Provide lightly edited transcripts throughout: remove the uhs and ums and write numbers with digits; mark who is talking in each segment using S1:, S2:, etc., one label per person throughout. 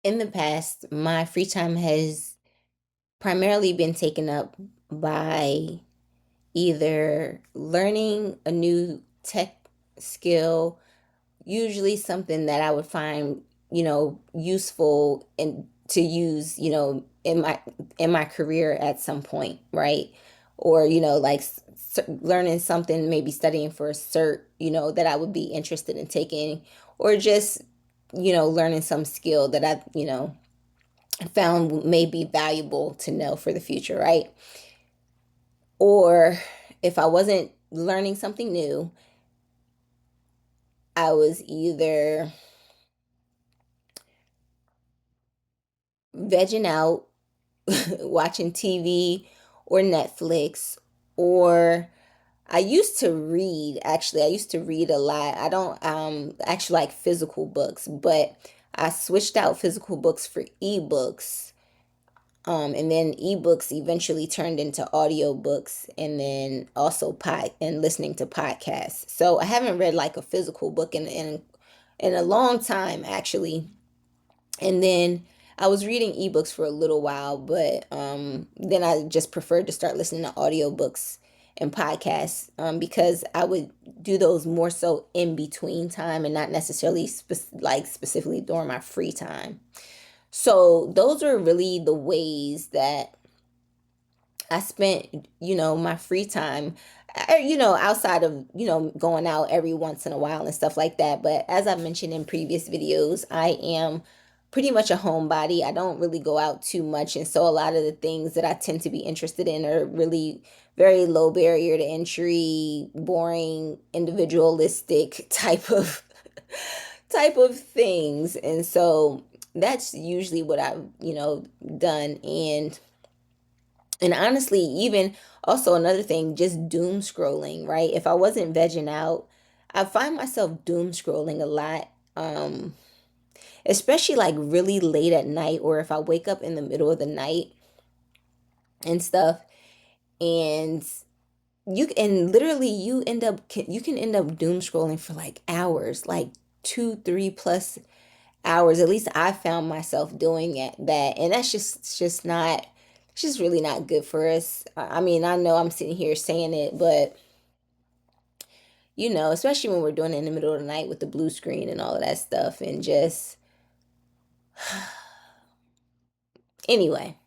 S1: In the past, my free time has primarily been taken up by either learning a new tech skill, usually something that I would find, useful and to use, in my career at some point, right? Or, like learning something, maybe studying for a cert, that I would be interested in taking, or just, learning some skill that I, found may be valuable to know for the future, right? Or if I wasn't learning something new, I was either vegging out, watching TV or Netflix, or I used to read. Actually, I used to read a lot. I don't actually like physical books, but I switched out physical books for ebooks. And then ebooks eventually turned into audiobooks and then also and listening to podcasts. So I haven't read like a physical book in a long time actually. And then I was reading ebooks for a little while, but then I just preferred to start listening to audiobooks and podcasts because I would do those more so in between time and not necessarily like specifically during my free time. So those are really the ways that I spent, my free time, outside of, going out every once in a while and stuff like that. But as I mentioned in previous videos, I am pretty much a homebody. I don't really go out too much. And so a lot of the things that I tend to be interested in are really very low barrier to entry, boring, individualistic type of things. And so that's usually what I've, done. And honestly, even also another thing, just doom scrolling, right? If I wasn't vegging out, I find myself doom scrolling a lot. Especially like really late at night, or if I wake up in the middle of the night and stuff. And literally you can end up doom scrolling for like hours, like 2, 3 plus hours. At least I found myself doing that, and that's just not, it's just really not good for us. I mean, I know I'm sitting here saying it, but especially when we're doing it in the middle of the night with the blue screen and all of that stuff, and just anyway.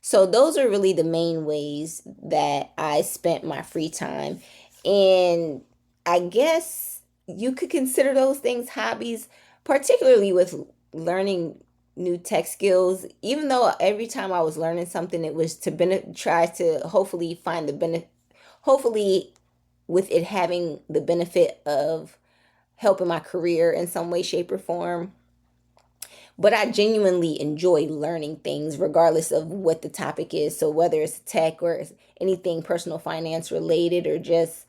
S1: So those are really the main ways that I spent my free time, and I guess you could consider those things hobbies, particularly with learning new tech skills. Even though every time I was learning something, it was to try to hopefully find the benefit, hopefully with it having the benefit of helping my career in some way, shape, or form. But I genuinely enjoy learning things regardless of what the topic is. So whether it's tech or anything personal finance related, or just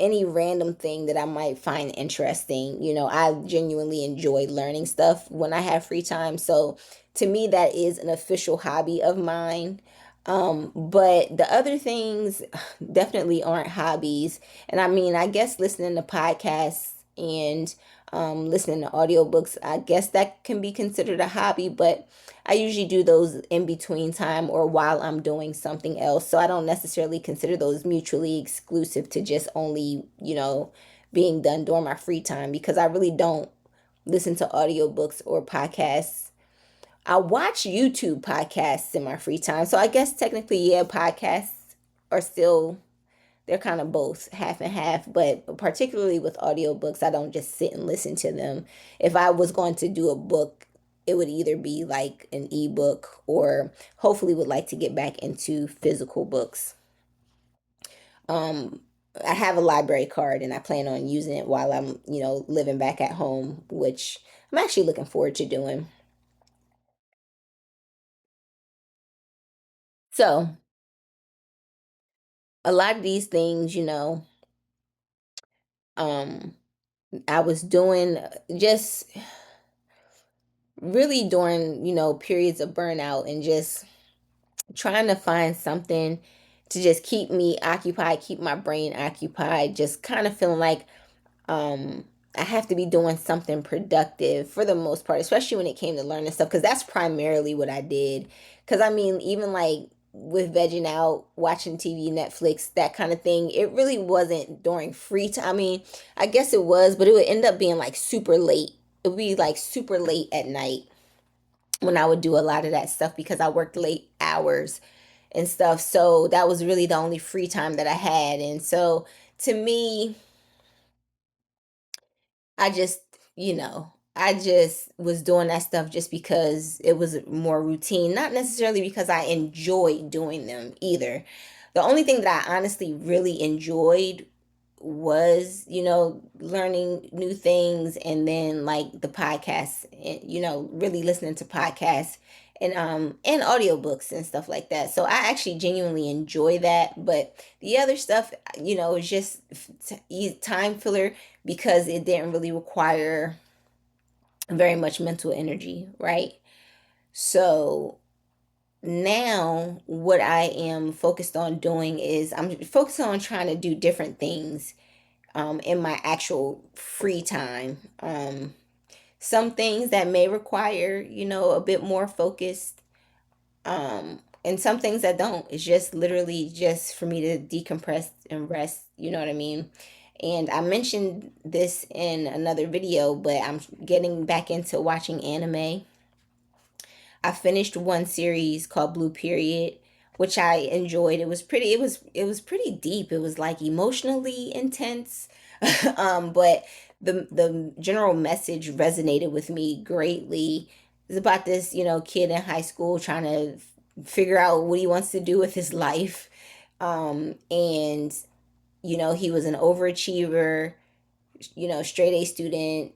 S1: any random thing that I might find interesting, I genuinely enjoy learning stuff when I have free time. So to me, that is an official hobby of mine. But the other things definitely aren't hobbies. And I mean, I guess listening to podcasts and listening to audiobooks, I guess that can be considered a hobby, but I usually do those in between time or while I'm doing something else. So I don't necessarily consider those mutually exclusive to just only, being done during my free time, because I really don't listen to audiobooks or podcasts. I watch YouTube podcasts in my free time. So I guess technically, yeah, podcasts are still, they're kind of both half and half, but particularly with audiobooks, I don't just sit and listen to them. If I was going to do a book, it would either be like an ebook, or hopefully would like to get back into physical books. Um, I have a library card and I plan on using it while I'm, living back at home, which I'm actually looking forward to doing. So, a lot of these things, um, I was doing just really during, periods of burnout, and just trying to find something to just keep me occupied, keep my brain occupied, just kind of feeling like um I have to be doing something productive for the most part, especially when it came to learning stuff, because that's primarily what I did. Because I mean, even like with vegging out, watching TV, Netflix, that kind of thing, it really wasn't during free time. I mean, I guess it was, but it would end up being like super late. It would be like super late at night when I would do a lot of that stuff because I worked late hours and stuff. So that was really the only free time that I had. And so to me, I just, I just was doing that stuff just because it was more routine, not necessarily because I enjoyed doing them either. The only thing that I honestly really enjoyed was, learning new things, and then like the podcasts, and really listening to podcasts and audiobooks and stuff like that. So I actually genuinely enjoy that, but the other stuff, is just time filler because it didn't really require very much mental energy, right? So now what I am focused on doing is I'm focused on trying to do different things in my actual free time. Some things that may require, a bit more focused, and some things that don't. It's just literally just for me to decompress and rest, you know what I mean? And I mentioned this in another video, but I'm getting back into watching anime. I finished one series called Blue Period, which I enjoyed. It was pretty deep. It was like emotionally intense. But the general message resonated with me greatly. It's about this, kid in high school trying to figure out what he wants to do with his life. And he was an overachiever, straight A student,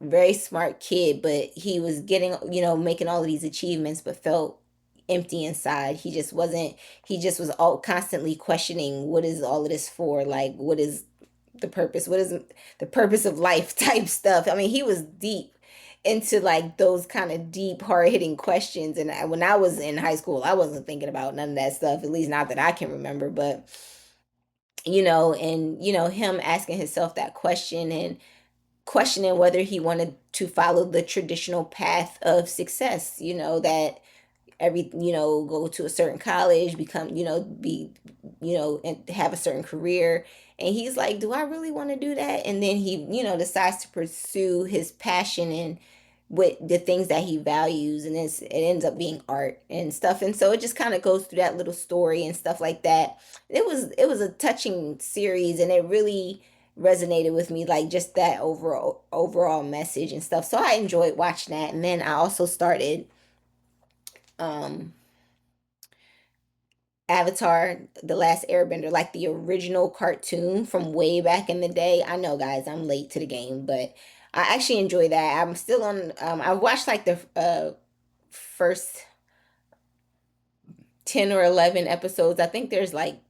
S1: very smart kid, but he was getting, making all of these achievements, but felt empty inside. He just was all constantly questioning, what is all of this for? Like, what is the purpose? What is the purpose of life type stuff? I mean, he was deep into like those kind of deep, hard hitting questions. And when I was in high school, I wasn't thinking about none of that stuff, at least not that I can remember. But, him asking himself that question and questioning whether he wanted to follow the traditional path of success, that go to a certain college, become, be, and have a certain career. And he's like, do I really want to do that? And then he, decides to pursue his passion and with the things that he values, and it ends up being art and stuff. And so it just kind of goes through that little story and stuff like that. It was a touching series, and it really resonated with me, like just that overall message and stuff. So I enjoyed watching that. And then I also started um Avatar, The Last Airbender, like the original cartoon from way back in the day. I know, guys, I'm late to the game, but I actually enjoy that. I'm still on. I watched like the first 10 or 11 episodes. I think there's like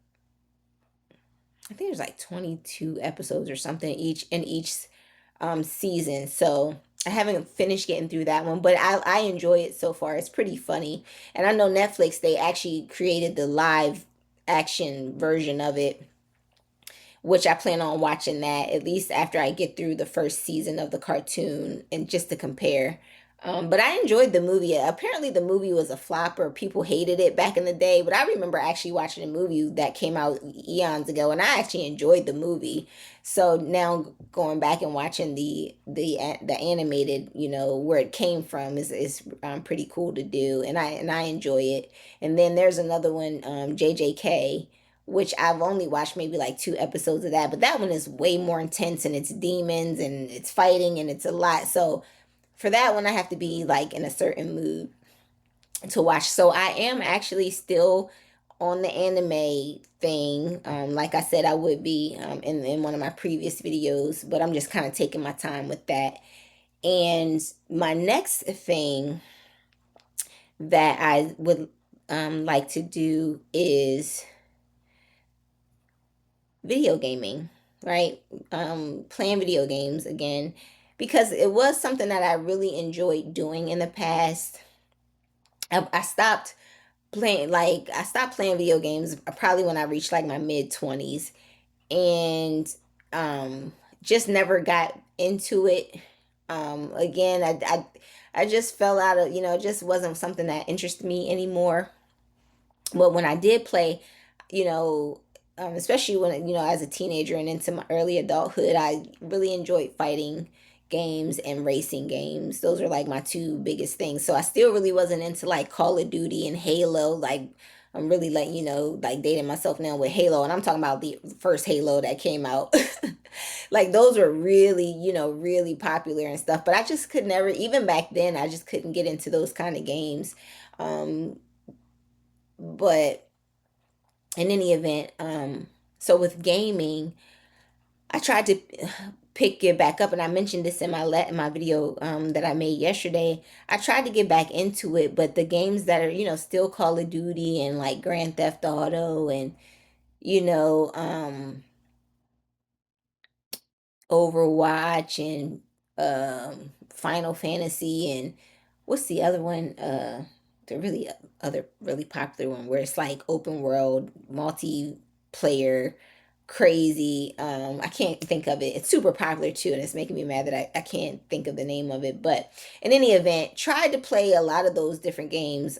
S1: 22 episodes or something each season. So I haven't finished getting through that one, but I enjoy it so far. It's pretty funny. And I know Netflix, they actually created the live action version of it, which I plan on watching that at least after I get through the first season of the cartoon and just to compare. But I enjoyed the movie. Apparently, the movie was a flop or people hated it back in the day. But I remember actually watching a movie that came out eons ago, and I actually enjoyed the movie. So now going back and watching the animated, where it came from is pretty cool to do, and I enjoy it. And then there's another one, JJK, which I've only watched maybe like 2 episodes of that, but that one is way more intense, and it's demons and it's fighting and it's a lot. So for that one, I have to be like in a certain mood to watch. So I am actually still on the anime thing. Like I said, I would be in one of my previous videos, but I'm just kind of taking my time with that. And my next thing that I would like to do is video gaming, right? Playing video games again, because it was something that I really enjoyed doing in the past. I stopped playing video games probably when I reached like my mid 20s. And um just never got into it. Again, I just fell out of, it just wasn't something that interested me anymore. But when I did play, you know, especially when, as a teenager and into my early adulthood, I really enjoyed fighting games and racing games. Those are like my two biggest things. So I still really wasn't into like Call of Duty and Halo. Like, I'm really like, like dating myself now with Halo. And I'm talking about the first Halo that came out. Like, those were really, really popular and stuff. But I just could never, even back then, I just couldn't get into those kind of games. But in any event, so with gaming, I tried to pick it back up, and I mentioned this in my video that I made yesterday. I tried to get back into it, but the games that are, still Call of Duty and like Grand Theft Auto and, you know um Overwatch and Final Fantasy, and what's the other one? The really other really popular one where it's like open world, multiplayer, crazy. I can't think of it. It's super popular too, and it's making me mad that I can't think of the name of it. But in any event, tried to play a lot of those different games.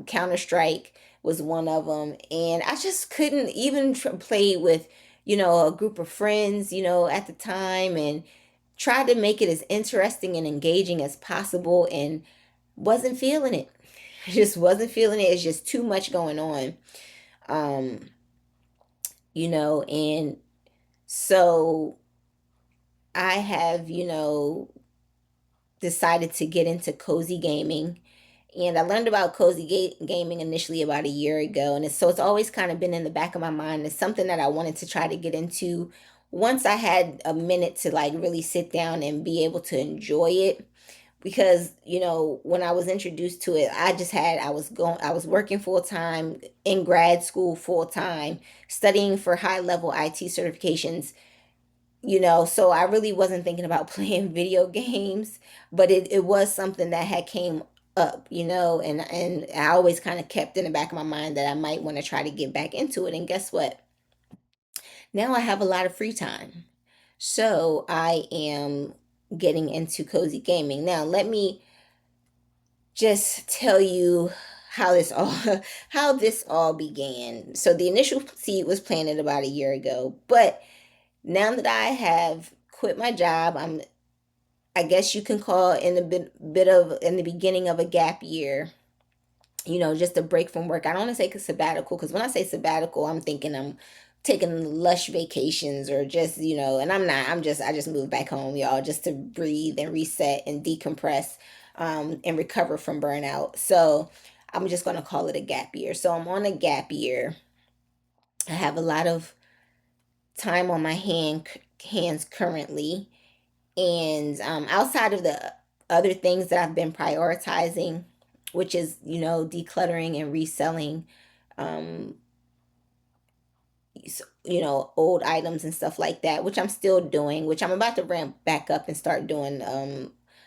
S1: Counter Strike was one of them, and I just couldn't even play with, a group of friends, at the time, and tried to make it as interesting and engaging as possible, and wasn't feeling it. I just wasn't feeling it. It's just too much going on. Um, and so I have, decided to get into cozy gaming. And I learned about gaming initially about a year ago. And it's always kind of been in the back of my mind. It's something that I wanted to try to get into once I had a minute to like really sit down and be able to enjoy it. Because, when I was introduced to it, I was working full time in grad school full time, studying for high level IT certifications, so I really wasn't thinking about playing video games, but it was something that had came up, and I always kind of kept in the back of my mind that I might want to try to get back into it. And guess what? Now I have a lot of free time. So I am getting into cozy gaming. Now let me just tell you how this all how this all began. So the initial seed was planted about a year ago, but now that I have quit my job, I guess you can call in a bit of in the beginning of a gap year, just a break from work. I don't want to say sabbatical, because when I say sabbatical, I'm thinking I'm taking lush vacations or just, and I'm not. I just moved back home, y'all, just to breathe and reset and decompress, and recover from burnout. So I'm just going to call it a gap year. So I'm on a gap year. I have a lot of time on my hands currently, and outside of the other things that I've been prioritizing, which is, decluttering and reselling, um, old items and stuff like that, which I'm still doing, which I'm about to ramp back up and start doing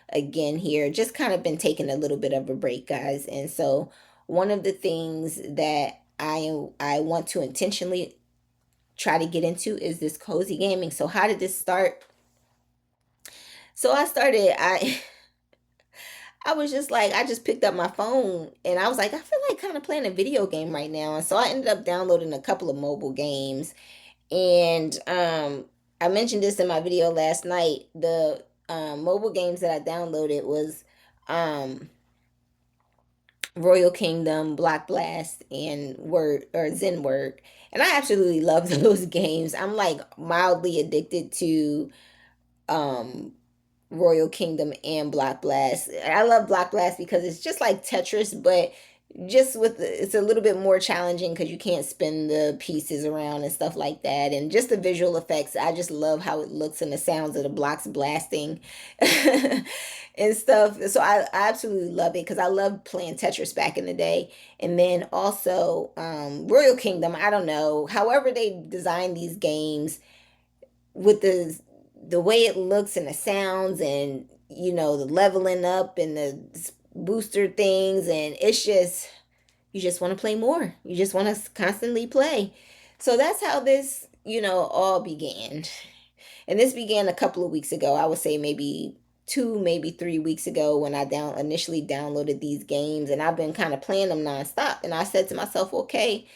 S1: again here. Just kind of been taking a little bit of a break, guys. And so one of the things that I want to intentionally try to get into is this cozy gaming. So how did this start? So I was just like, I just picked up my phone and I was like, I feel like kind of playing a video game right now. And so I ended up downloading a couple of mobile games. And I mentioned this in my video last night. The mobile games that I downloaded was um, Royal Kingdom, Block Blast, and Word or Zen Word. And I absolutely love those games. I'm like mildly addicted to um Royal Kingdom and Block Blast. I love Block Blast because it's just like Tetris, but just it's a little bit more challenging because you can't spin the pieces around and stuff like that. And just the visual effects, I just love how it looks and the sounds of the blocks blasting and stuff. So I absolutely love it because I loved playing Tetris back in the day. And then also Royal Kingdom, I don't know, however they design these games with the way it looks and the sounds and, the leveling up and the booster things, and it's just, you just want to play more, you just want to constantly play. So that's how this, all began. And this began a couple of weeks ago. I would say maybe 2, maybe 3 weeks ago when I initially downloaded these games, and I've been kind of playing them nonstop. And I said to myself, okay,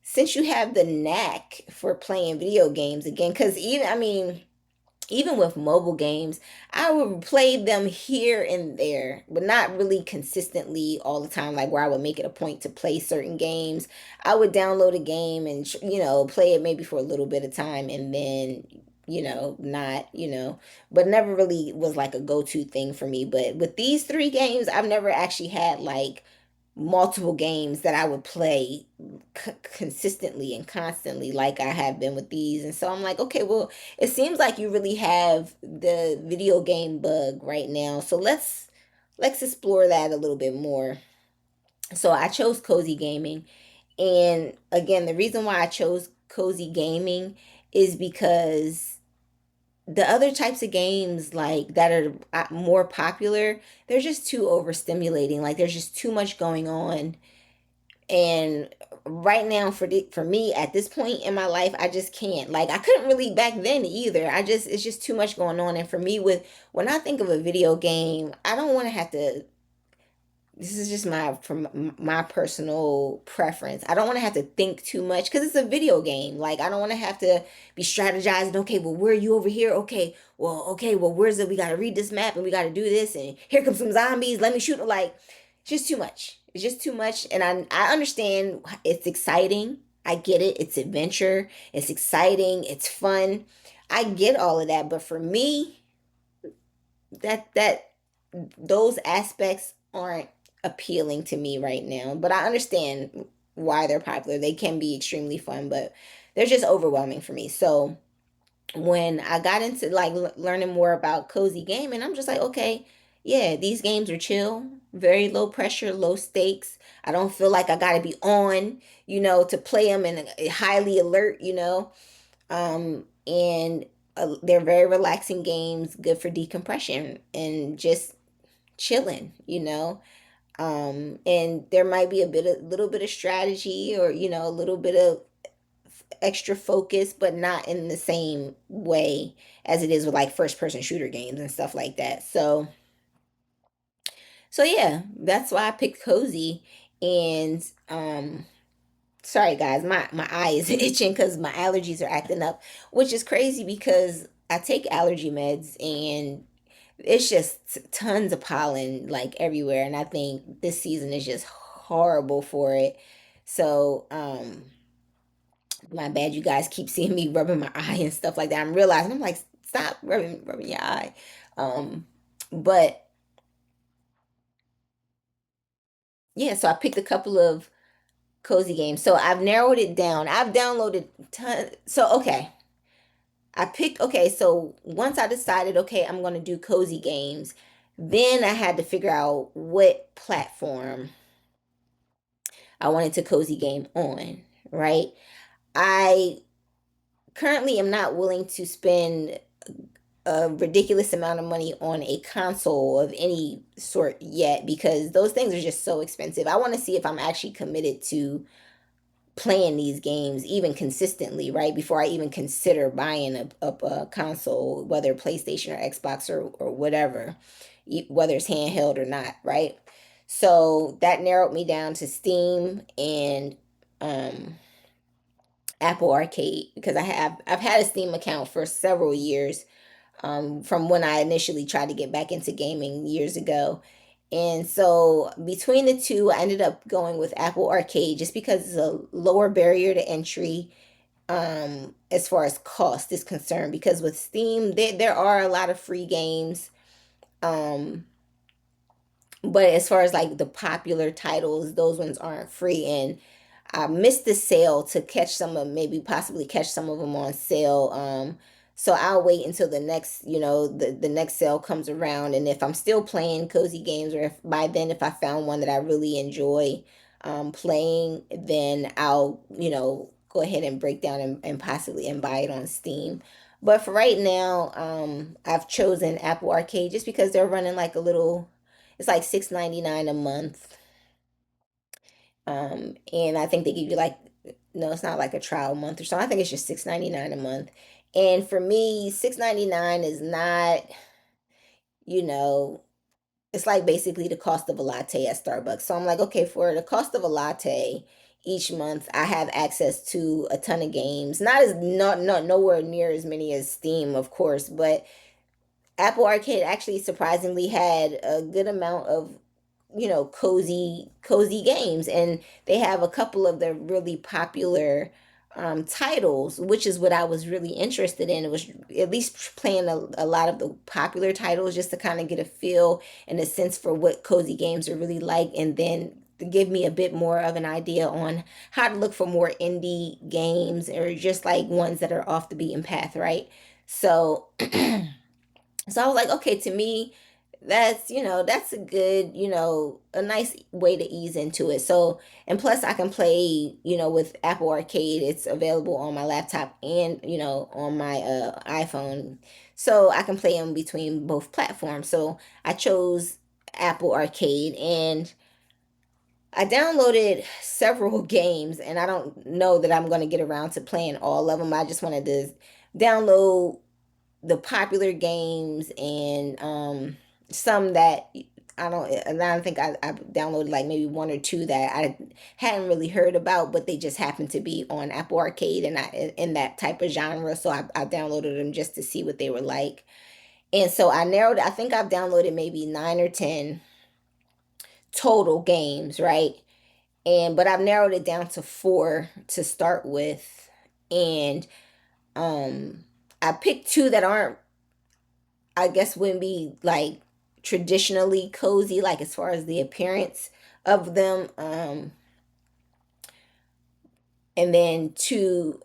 S1: since you have the knack for playing video games again, because even, I mean, even with mobile games, I would play them here and there, but not really consistently all the time, like where I would make it a point to play certain games. I would download a game and, play it maybe for a little bit of time and then, not, but never really was like a go to thing for me. But with these three games, I've never actually had like multiple games that I would play consistently and constantly like I have been with these. And so I'm like, okay, well, it seems like you really have the video game bug right now. So let's explore that a little bit more. So I chose cozy gaming. And again, the reason why I chose cozy gaming is because the other types of games like that are more popular, they're just too overstimulating. Like there's just too much going on. And right now for me at this point in my life, I just can't. Like I couldn't really back then either. I just It's just too much going on. And for me, with when I think of a video game, I don't want to have to, this is just from my personal preference. I don't want to have to think too much because it's a video game. Like I don't want to have to be strategizing. Okay, well, where are you over here? Okay, well, where's it? We got to read this map and we got to do this. And here comes some zombies. Let me shoot them. Like it's just too much. It's just too much. And I understand it's exciting. I get it. It's adventure. It's exciting. It's fun. I get all of that. But for me, that those aspects aren't appealing to me right now. But I understand why they're popular. They can be extremely fun, but they're just overwhelming for me. So when I got into like learning more about cozy gaming, I'm just like, okay, yeah, these games are chill, very low pressure, low stakes. I don't feel like I got to be on, to play them and highly alert, and they're very relaxing games, good for decompression and just chilling, and there might be little bit of strategy or a little bit of extra focus, but not in the same way as it is with like first person shooter games and stuff like that. So yeah, that's why I picked cozy. And sorry guys, my eye is itching because my allergies are acting up, which is crazy because I take allergy meds and it's just tons of pollen like everywhere, and I think this season is just horrible for it. So my bad, you guys keep seeing me rubbing my eye and stuff like that. I'm realizing, I'm like, stop rubbing your eye. But yeah, so I picked a couple of cozy games. So I've narrowed it down. I've downloaded ton. So okay, so once I decided, okay, I'm going to do cozy games, then I had to figure out what platform I wanted to cozy game on, right? I currently am not willing to spend a ridiculous amount of money on a console of any sort yet because those things are just so expensive. I want to see if I'm actually committed to playing these games even consistently, right? Before I even consider buying a console, whether PlayStation or Xbox or whatever, whether it's handheld or not, right? So that narrowed me down to Steam and um, Apple Arcade because I've had a Steam account for several years, from when I initially tried to get back into gaming years ago. And so between the two, I ended up going with Apple Arcade just because it's a lower barrier to entry, as far as cost is concerned. Because with Steam, there are a lot of free games. Um, but as far as like the popular titles, those ones aren't free. And I missed the sale to catch some of maybe possibly catch some of them on sale. So I'll wait until the next, the next sale comes around. And if I'm still playing cozy games, or if by then if I found one that I really enjoy playing, then I'll, go ahead and break down and possibly and buy it on Steam. But for right now, I've chosen Apple Arcade just because they're running like a little, it's like $6.99 a month. And I think they give you like, no, it's not like a trial month or something. I think it's just $6.99 a month. And for me, $6.99 is not, you know, it's like basically the cost of a latte at Starbucks. So I'm like, okay, for the cost of a latte each month, I have access to a ton of games. Not nowhere near as many as Steam, of course, but Apple Arcade actually surprisingly had a good amount of, cozy games, and they have a couple of the really popular titles, which is what I was really interested in. It was at least playing a lot of the popular titles just to kind of get a feel and a sense for what cozy games are really like, and then to give me a bit more of an idea on how to look for more indie games or just like ones that are off the beaten path, right? So so I was like, okay, to me, that's a good, a nice way to ease into it. So, and plus I can play, with Apple Arcade. It's available on my laptop and, on my iPhone. So I can play in between both platforms. So I chose Apple Arcade, and I downloaded several games, and I don't know that I'm going to get around to playing all of them. I just wanted to download the popular games, and some that I don't think I downloaded like maybe one or two that I hadn't really heard about, but they just happened to be on Apple Arcade, and I in that type of genre. So I downloaded them just to see what they were like. And so I think I've downloaded maybe 9 or 10 total games, right? And but I've narrowed it down to four to start with. And um I picked two that aren't, I guess, wouldn't be like traditionally cozy, like as far as the appearance of them. And then two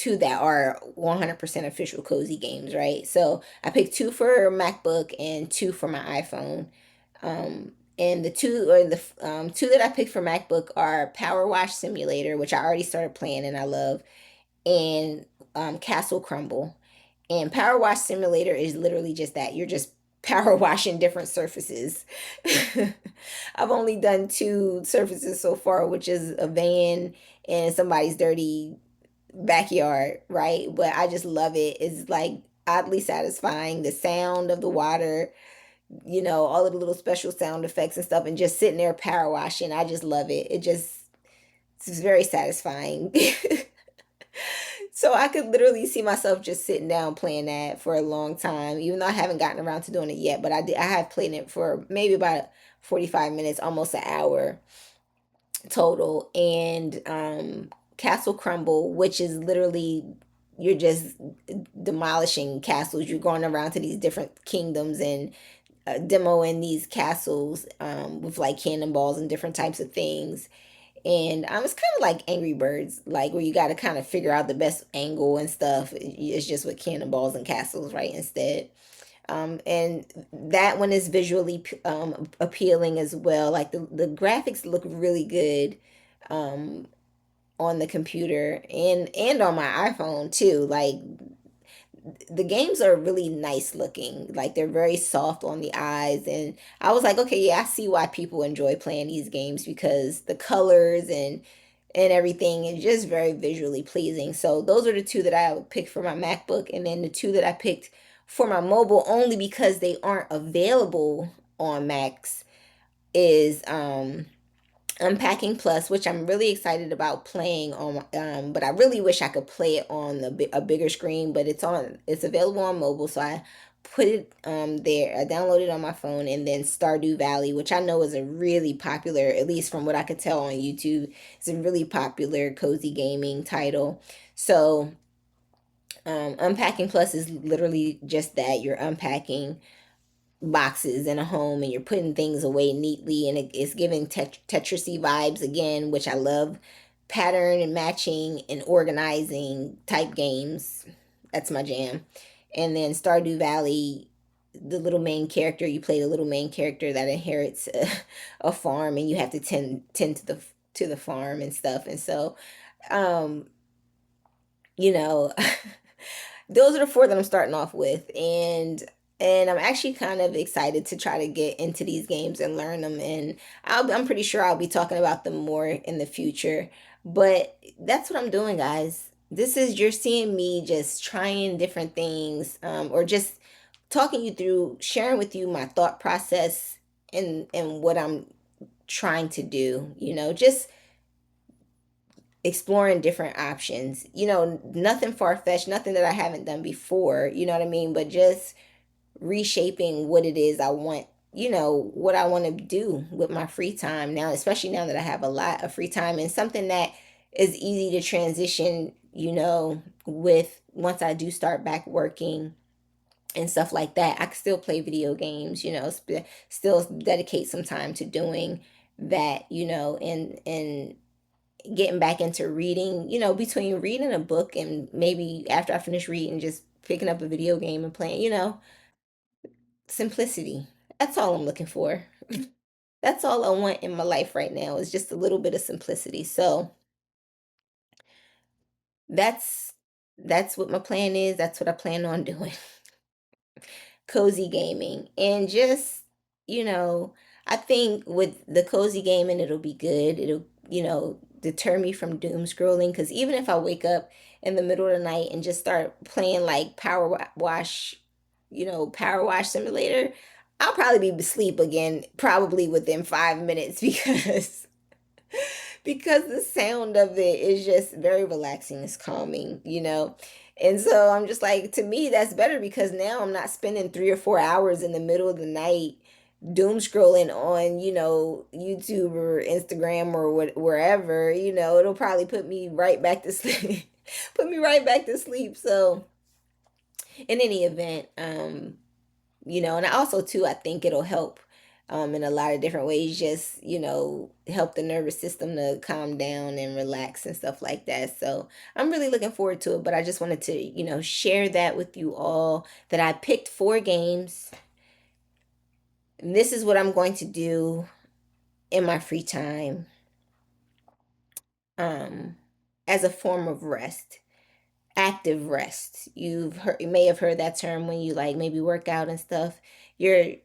S1: that are 100% official cozy games, right? So I picked two for MacBook and two for my iPhone. And the two that I picked for MacBook are Power Wash Simulator, which I already started playing and I love, and Castle Crumble. And Power Wash Simulator is literally just that. You're just power washing different surfaces. I've only done two surfaces so far, which is a van and somebody's dirty backyard, right? But I just love it. It's like oddly satisfying. The sound of the water, all of the little special sound effects and stuff, and just sitting there power washing. I just love it. It's very satisfying. So I could literally see myself just sitting down playing that for a long time, even though I haven't gotten around to doing it yet. But I have played it for maybe about 45 minutes, almost an hour total. And Castle Crumble, which is literally you're just demolishing castles. You're going around to these different kingdoms and demoing these castles with like cannonballs and different types of things. And it's kind of like Angry Birds, like where you got to kind of figure out the best angle and stuff. It's just with cannonballs and castles, right? Instead. And that one is visually appealing as well. Like the graphics look really good um, on the computer and on my iPhone too. Like the games are really nice looking. Like they're very soft on the eyes, and I was like, okay, yeah, I see why people enjoy playing these games, because the colors and everything is just very visually pleasing. So those are the two that I would pick for my MacBook, and then the two that I picked for my mobile, only because they aren't available on Macs, is Unpacking Plus, which I'm really excited about playing on. But I really wish I could play it on a bigger screen. But it's available on mobile, so I put it there. I downloaded it on my phone, and then Stardew Valley, which I know is a really popular, at least from what I could tell on YouTube, it's a really popular cozy gaming title. So Unpacking Plus is literally just that. You're unpacking boxes in a home, and you're putting things away neatly, and it's giving Tetrisy vibes again, which I love. Pattern and matching and organizing type games, that's my jam. And then Stardew Valley, the little main character, you play the little main character that inherits a farm, and you have to tend to the farm and stuff. And so um you know those are the four that I'm starting off with. And I'm actually kind of excited to try to get into these games and learn them. And I'm pretty sure I'll be talking about them more in the future. But that's what I'm doing, guys. this is you're seeing me just trying different things, or just talking you through, sharing with you my thought process and what I'm trying to do, just exploring different options, nothing far-fetched, nothing that I haven't done before, you know what I mean, but just reshaping what it is I want, what I want to do with my free time now, especially now that I have a lot of free time, and something that is easy to transition, with once I do start back working and stuff like that. I can still play video games, still dedicate some time to doing that, and getting back into reading, between reading a book and maybe after I finish reading, just picking up a video game and playing, simplicity. That's all I'm looking for. That's all I want in my life right now is just a little bit of simplicity. So that's that's what my plan is. That's what I plan on doing. Cozy gaming. And just, you know, I think with the cozy gaming it'll be good. It'll, deter me from doom scrolling, cuz even if I wake up in the middle of the night and just start playing like Wash, Power Wash Simulator, I'll probably be asleep again probably within 5 minutes because the sound of it is just very relaxing. It's calming. And so I'm just like, to me, that's better because now I'm not spending 3 or 4 hours in the middle of the night doom scrolling on, YouTube or Instagram or wherever. It'll probably put me right back to sleep. Put me right back to sleep. So, in any event, and I also too I think it'll help in a lot of different ways, just help the nervous system to calm down and relax and stuff like that. So I'm really looking forward to it, but I just wanted to share that with you all, that I picked 4 games, and this is what I'm going to do in my free time, um as a form of rest, active rest. You may have heard that term when you like maybe work out and stuff. You're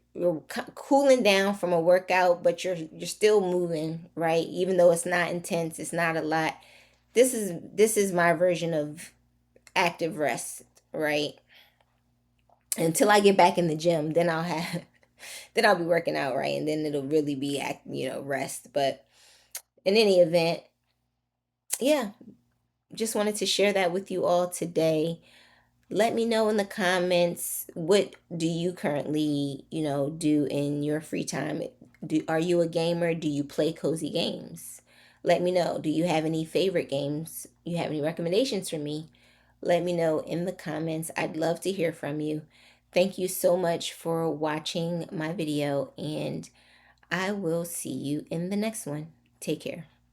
S1: cooling down from a workout, but you're still moving, right? Even though it's not intense, it's not a lot. This is my version of active rest, right? Until I get back in the gym, then I'll have then I'll be working out, right? And then it'll really be rest. But in any event, yeah, just wanted to share that with you all today. Let me know in the comments, what do you currently, do in your free time? Are you a gamer? Do you play cozy games? Let me know. Do you have any favorite games? You have any recommendations for me? Let me know in the comments. I'd love to hear from you. Thank you so much for watching my video, and I will see you in the next one. Take care.